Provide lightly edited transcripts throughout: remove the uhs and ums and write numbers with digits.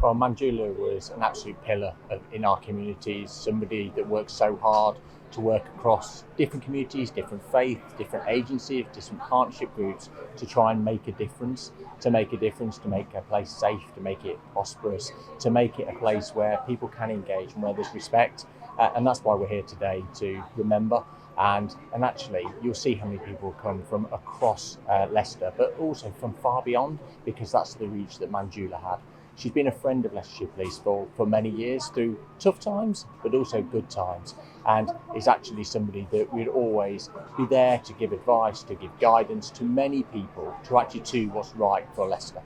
Well, Mandula was an absolute pillar in our communities, somebody that worked so hard to work across different communities, different faiths, different agencies, different partnership groups to try and make a difference, to make a place safe, to make it prosperous, to make it a place where people can engage and where there's respect. And that's why we're here today, to remember. And actually, you'll see how many people come from across Leicester, but also from far beyond, because that's the reach that Manjula had. She's been a friend of Leicestershire Police for many years, through tough times, but also good times, and is actually somebody that we'd always be there to give advice, to give guidance to many people, to actually do what's right for Leicester.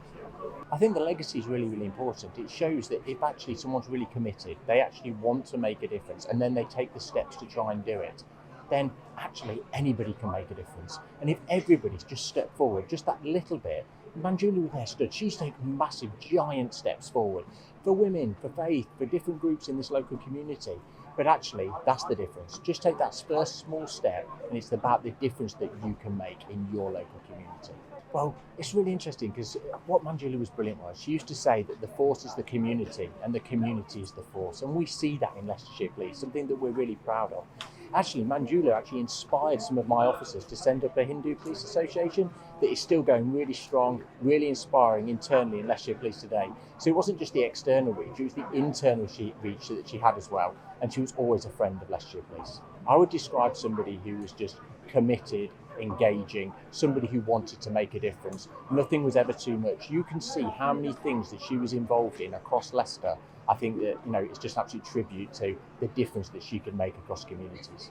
I think the legacy is really, really important. It shows that if actually someone's really committed, they actually want to make a difference, and then they take the steps to try and do it, then actually anybody can make a difference. And if everybody's just stepped forward, just that little bit, Manjula was there stood, she's taken massive, giant steps forward for women, for faith, for different groups in this local community. But actually, that's the difference. Just take that first small step, and it's about the difference that you can make in your local community. Well, it's really interesting, because what Manjula was brilliant was, she used to say that the force is the community and the community is the force. And we see that in Leicestershire Police, something that we're really proud of. Actually, Manjula actually inspired some of my officers to send up a Hindu Police Association that is still going really strong, really inspiring internally in Leicestershire Police today. So it wasn't just the external reach, it was the internal reach that she had as well. And she was always a friend of Leicestershire Police. I would describe somebody who was just committed, engaging, somebody who wanted to make a difference. Nothing was ever too much. You can see how many things that she was involved in across Leicester. I think that, it's just an absolute tribute to the difference that she could make across communities.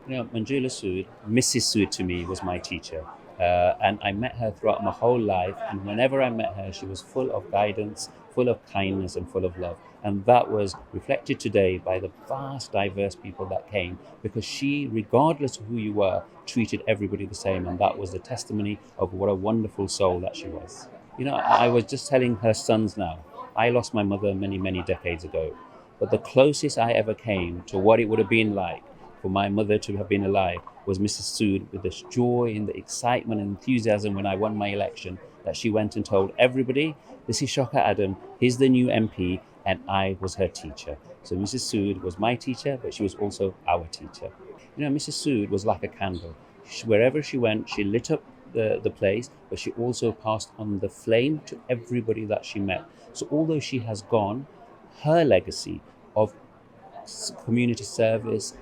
Manjula Sood, Mrs. Sood to me, was my teacher. And I met her throughout my whole life. And whenever I met her, she was full of guidance, full of kindness and full of love. And that was reflected today by the vast, diverse people that came, because she, regardless of who you were, treated everybody the same. And that was the testimony of what a wonderful soul that she was. I was just telling her sons now, I lost my mother many, many decades ago. But the closest I ever came to what it would have been like for my mother to have been alive was Mrs. Sood, with the joy and the excitement and enthusiasm when I won my election, that she went and told everybody, this is Shoka Adam, he's the new MP, and I was her teacher. So Mrs. Sood was my teacher, but she was also our teacher. Mrs. Sood was like a candle. Wherever she went, she lit up the place, but she also passed on the flame to everybody that she met. So although she has gone, her legacy of community service,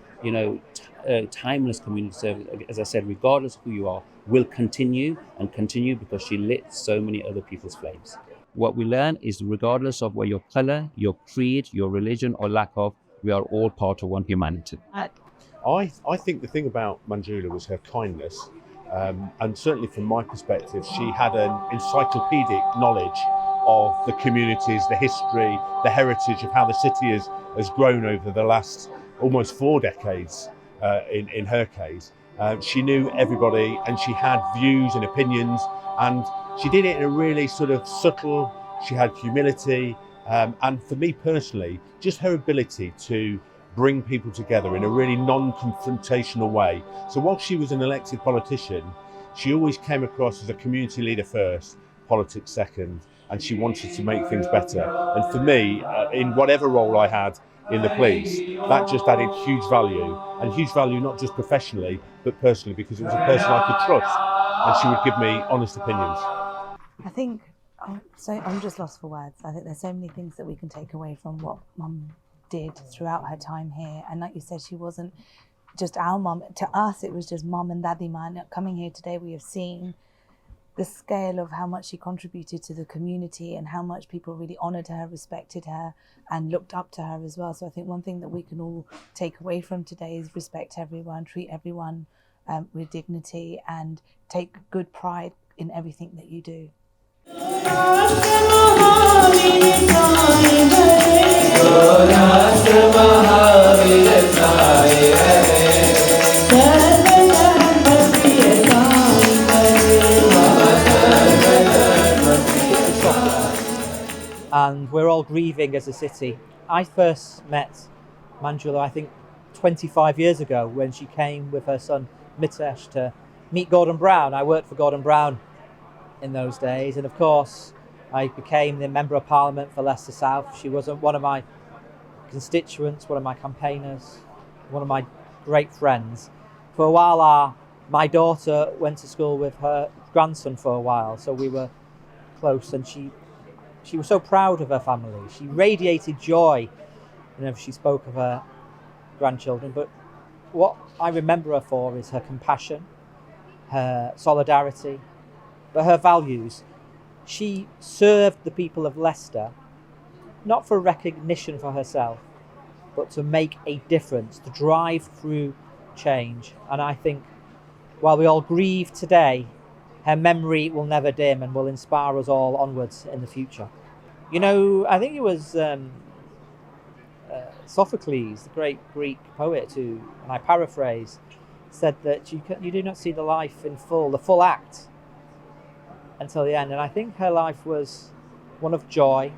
timeless community service, as I said, regardless of who you are, will continue and continue, because she lit so many other people's flames. What we learn is, regardless of what your color, your creed, your religion or lack of, we are all part of one humanity. I think the thing about Manjula was her kindness. And certainly from my perspective, she had an encyclopedic knowledge of the communities, the history, the heritage of how the city has grown over the last almost 4 decades in her case. She knew everybody, and she had views and opinions, and she did it in a really sort of subtle, she had humility, and for me personally, just her ability to bring people together in a really non-confrontational way. So while she was an elected politician, she always came across as a community leader first, politics second, and she wanted to make things better. And for me, in whatever role I had in the police, that just added huge value not just professionally, but personally, because it was a person I could trust, and she would give me honest opinions. I think, I'm just lost for words. I think there's so many things that we can take away from what Mum did throughout her time here. And like you said, she wasn't just our mum. To us, it was just Mum and Daddy Man. Coming here today, we have seen the scale of how much she contributed to the community and how much people really honoured her, respected her and looked up to her as well. So I think one thing that we can all take away from today is respect everyone, treat everyone with dignity, and take good pride in everything that you do. And we're all grieving as a city. I first met Mandula, I think, 25 years ago, when she came with her son Mitesh to meet Gordon Brown. I worked for Gordon Brown in those days, and of course I became the Member of Parliament for Leicester South. She was one of my constituents, one of my campaigners, one of my great friends. For a while, my daughter went to school with her grandson for a while, so we were close, and she was so proud of her family. She radiated joy whenever she spoke of her grandchildren. But what I remember her for is her compassion, her solidarity, but her values. She served the people of Leicester, not for recognition for herself, but to make a difference, to drive through change. And I think while we all grieve today, her memory will never dim and will inspire us all onwards in the future. You know, I think it was Sophocles, the great Greek poet, who, and I paraphrase, said that you do not see the life in full, the full act, until the end. And I think her life was one of joy,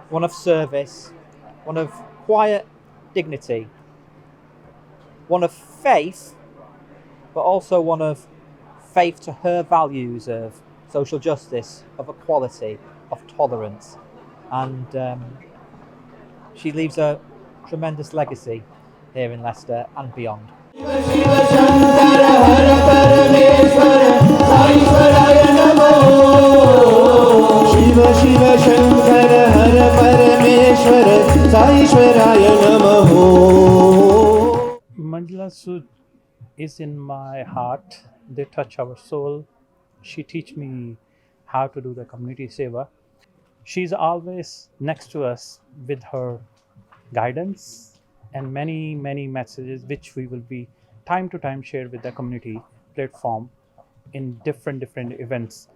one of service, one of quiet dignity, one of faith, but also one of faith to her values of social justice, of equality, of tolerance. And she leaves a tremendous legacy here in Leicester and beyond. Manjula Sood is in my heart. They touch our soul. She teach me how to do the community seva. She's always next to us with her guidance and many messages which we will be time to time share with the community platform in different events.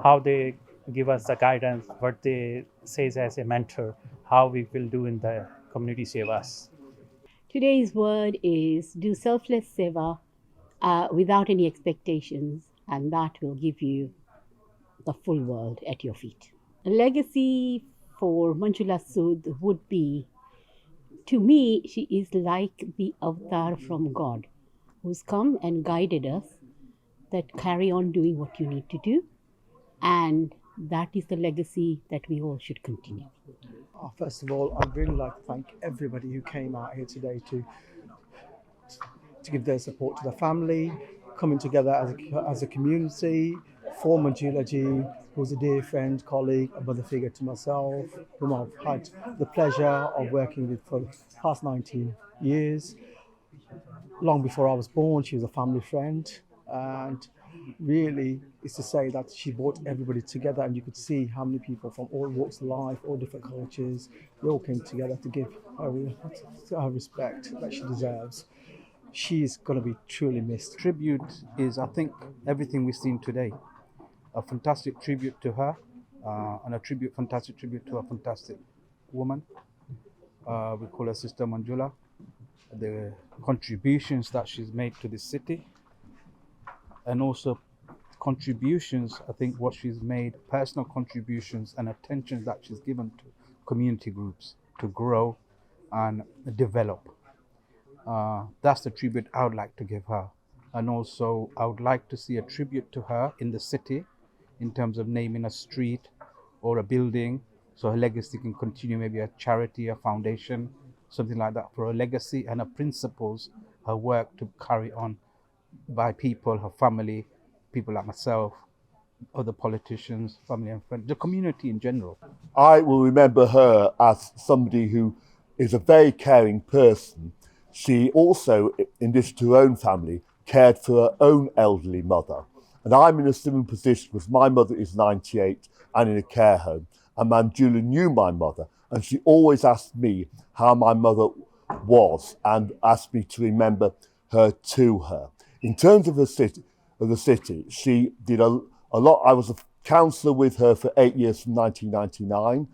How they give us the guidance, what they says as a mentor, how we will do in the community sevas. Today's word is do selfless seva without any expectations, and that will give you the full world at your feet. A legacy for Manjula Sood would be, to me, she is like the avatar from God who's come and guided us that carry on doing what you need to do, and that is the legacy that we all should continue. First of all, I'd really like to thank everybody who came out here today to give their support to the family, coming together as a community for Mandula ji, who's a dear friend, colleague, a mother figure to myself, whom I've had the pleasure of working with for the past 19 years. Long before I was born, she was a family friend, and really it's to say that she brought everybody together, and you could see how many people from all walks of life, all different cultures, they all came together to give her respect that she deserves. She's going to be truly missed. Tribute is, I think, everything we've seen today. A fantastic tribute to her, and fantastic tribute to a fantastic woman. We call her Sister Mandula. The contributions that she's made to the city, and also contributions, I think what she's made, personal contributions and attention that she's given to community groups to grow and develop. That's the tribute I would like to give her. And also I would like to see a tribute to her in the city in terms of naming a street or a building, so her legacy can continue, maybe a charity, a foundation, something like that, for her legacy and her principles, her work to carry on by people, her family, people like myself, other politicians, family and friends, the community in general. I will remember her as somebody who is a very caring person. She also, in addition to her own family, cared for her own elderly mother. And I'm in a similar position because my mother is 98 and in a care home. And Mandula knew my mother, and she always asked me how my mother was and asked me to remember her to her. In terms of the city, she did a lot. I was a councillor with her for 8 years from 1999,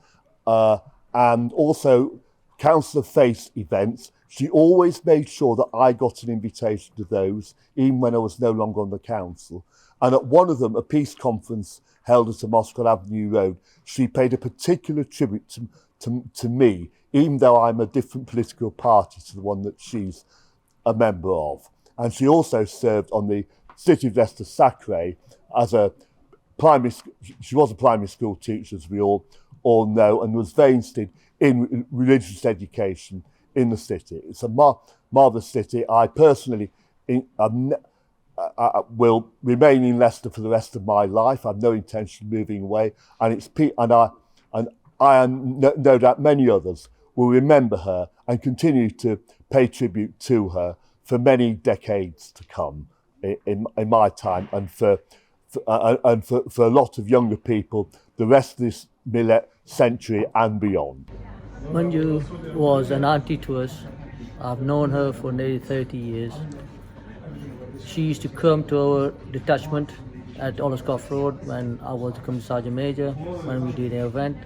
and also councillor face events. She always made sure that I got an invitation to those, even when I was no longer on the council. And at one of them, a peace conference held at Moscow Avenue Road, she paid a particular tribute to me, even though I'm a different political party to the one that she's a member of. And she also served on the City of Leicester Sacre as a she was a primary school teacher, as we all know, and was very interested in religious education in the city. It's a marvellous city. I personally will remain in Leicester for the rest of my life. I have no intention of moving away, and I am no doubt many others will remember her and continue to pay tribute to her for many decades to come in my time, and for a lot of younger people the rest of this century and beyond. Manju was an auntie to us. I've known her for nearly 30 years. She used to come to our detachment at Olescoff Road when I was the Company Sergeant Major, when we did an event.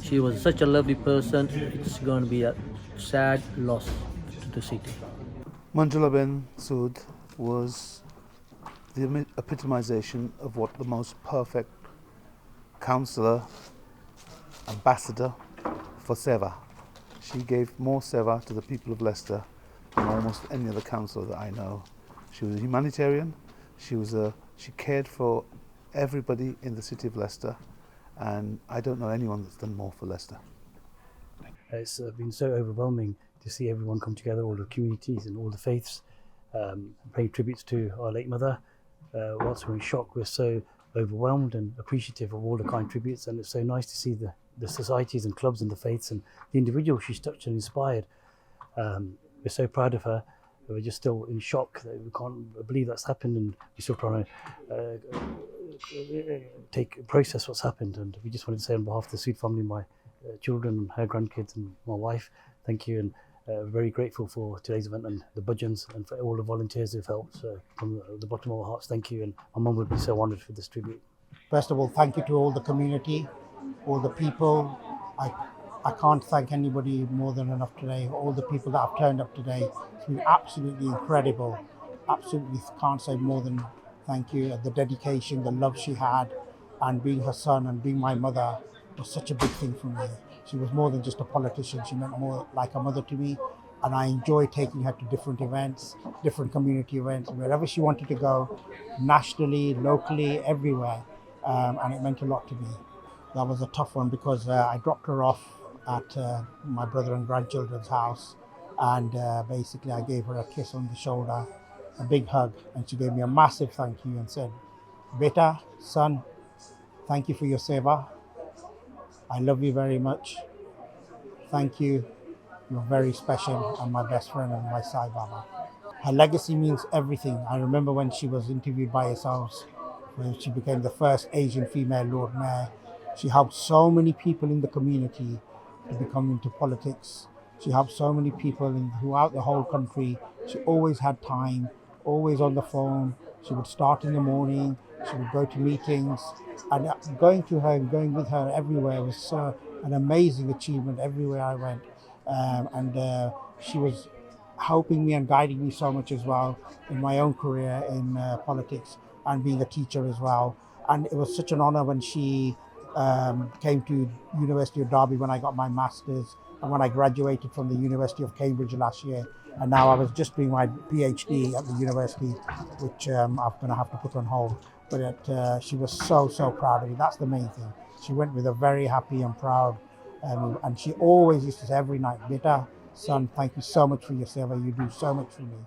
She was such a lovely person. It's going to be a sad loss to the city. Manjula Sood was the epitomization of what the most perfect councillor, ambassador for Seva. She gave more Seva to the people of Leicester than almost any other councillor that I know. She was a humanitarian. She cared for everybody in the city of Leicester, and I don't know anyone that's done more for Leicester. It's been so overwhelming to see everyone come together, all the communities and all the faiths, pay tributes to our late mother. Whilst we're in shock, we're so overwhelmed and appreciative of all the kind tributes, and it's so nice to see the societies and clubs and the faiths and the individuals she's touched and inspired. We're so proud of her. We're just still in shock that we can't believe that's happened, and we're still trying to process what's happened. And we just wanted to say on behalf of the Sood family, my children and her grandkids and my wife, thank you, and very grateful for today's event and the Budgeons and for all the volunteers who've helped. So from the bottom of our hearts, thank you, and my mum would be so honoured for this tribute. First of all, thank you to all the community, all the people. I can't thank anybody more than enough today. All the people that have turned up today, it's been absolutely incredible. Absolutely can't say more than thank you. The dedication, the love she had, and being her son and being my mother was such a big thing for me. She was more than just a politician. She meant more like a mother to me, and I enjoy taking her to different events, different community events, wherever she wanted to go, nationally, locally, everywhere, and it meant a lot to me. That was a tough one because I dropped her off at my brother and grandchildren's house, and basically I gave her a kiss on the shoulder, a big hug, and she gave me a massive thank you and said, "Beta, son, thank you for your seva. I love you very much. Thank you. You're very special and my best friend and my Sai Baba." Her legacy means everything. I remember when she was interviewed by yourselves, when she became the first Asian female Lord Mayor. She helped so many people in the community to become into politics. She helped so many people throughout the whole country. She always had time, always on the phone. She would start in the morning, she would go to meetings, and going to her and going with her everywhere was an amazing achievement everywhere I went. She was helping me and guiding me so much as well in my own career in politics and being a teacher as well. And it was such an honor when she came to University of Derby when I got my master's, and when I graduated from the University of Cambridge last year, and now I was just doing my PhD at the university, which I'm going to have to put on hold. But she was so proud of me. That's the main thing. She went with a very happy and proud, and she always used to say every night, "Beta, son, thank you so much for your seva. You do so much for me."